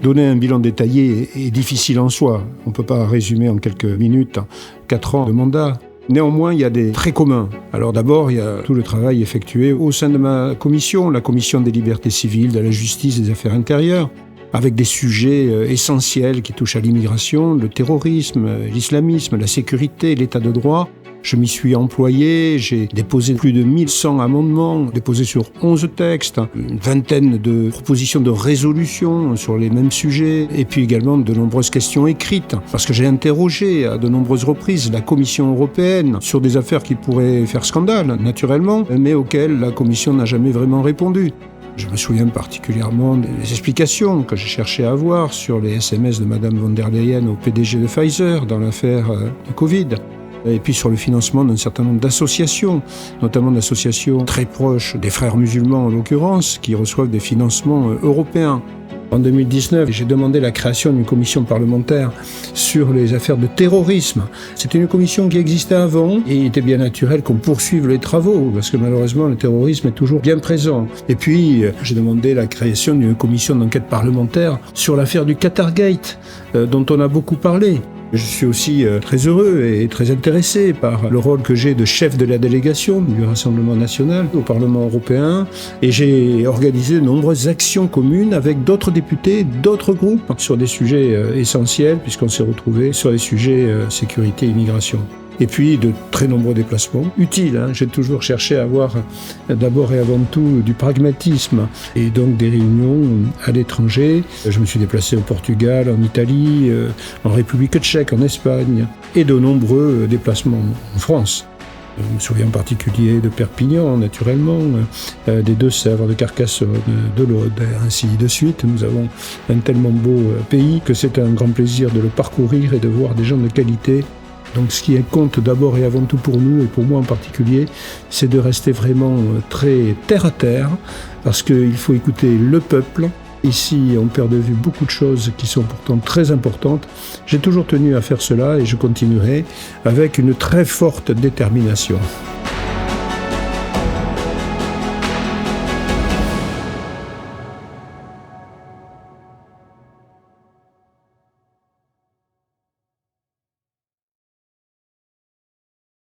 Donner un bilan détaillé est difficile en soi. On ne peut pas résumer en quelques minutes 4 ans de mandat. Néanmoins, il y a des traits communs. Alors d'abord, il y a tout le travail effectué au sein de ma commission, la commission des libertés civiles, de la justice et des affaires intérieures, avec des sujets essentiels qui touchent à l'immigration, le terrorisme, l'islamisme, la sécurité, l'état de droit. Je m'y suis employé, j'ai déposé plus de 1100 amendements, déposé sur 11 textes, une vingtaine de propositions de résolution sur les mêmes sujets, et puis également de nombreuses questions écrites, parce que j'ai interrogé à de nombreuses reprises la Commission européenne sur des affaires qui pourraient faire scandale, naturellement, mais auxquelles la Commission n'a jamais vraiment répondu. Je me souviens particulièrement des explications que j'ai cherché à avoir sur les SMS de Mme von der Leyen au PDG de Pfizer dans l'affaire du Covid. Et puis sur le financement d'un certain nombre d'associations, notamment d'associations très proches des frères musulmans en l'occurrence, qui reçoivent des financements européens. En 2019, j'ai demandé la création d'une commission parlementaire sur les affaires de terrorisme. C'était une commission qui existait avant et il était bien naturel qu'on poursuive les travaux parce que malheureusement le terrorisme est toujours bien présent. Et puis j'ai demandé la création d'une commission d'enquête parlementaire sur l'affaire du Qatargate dont on a beaucoup parlé. Je suis aussi très heureux et très intéressé par le rôle que j'ai de chef de la délégation du Rassemblement national au Parlement européen et j'ai organisé de nombreuses actions communes avec d'autres députés, d'autres groupes sur des sujets essentiels puisqu'on s'est retrouvés sur les sujets sécurité et immigration. Et puis de très nombreux déplacements utiles. J'ai toujours cherché à avoir d'abord et avant tout du pragmatisme et donc des réunions à l'étranger. Je me suis déplacé au Portugal, en Italie, en République tchèque, en Espagne et de nombreux déplacements en France. Je me souviens en particulier de Perpignan, naturellement, des Deux-Sèvres, de Carcassonne, de l'Aude, et ainsi de suite. Nous avons un tellement beau pays que c'est un grand plaisir de le parcourir et de voir des gens de qualité. Donc ce qui compte d'abord et avant tout pour nous, et pour moi en particulier, c'est de rester vraiment très terre à terre, parce qu'il faut écouter le peuple. Ici, on perd de vue beaucoup de choses qui sont pourtant très importantes. J'ai toujours tenu à faire cela et je continuerai avec une très forte détermination.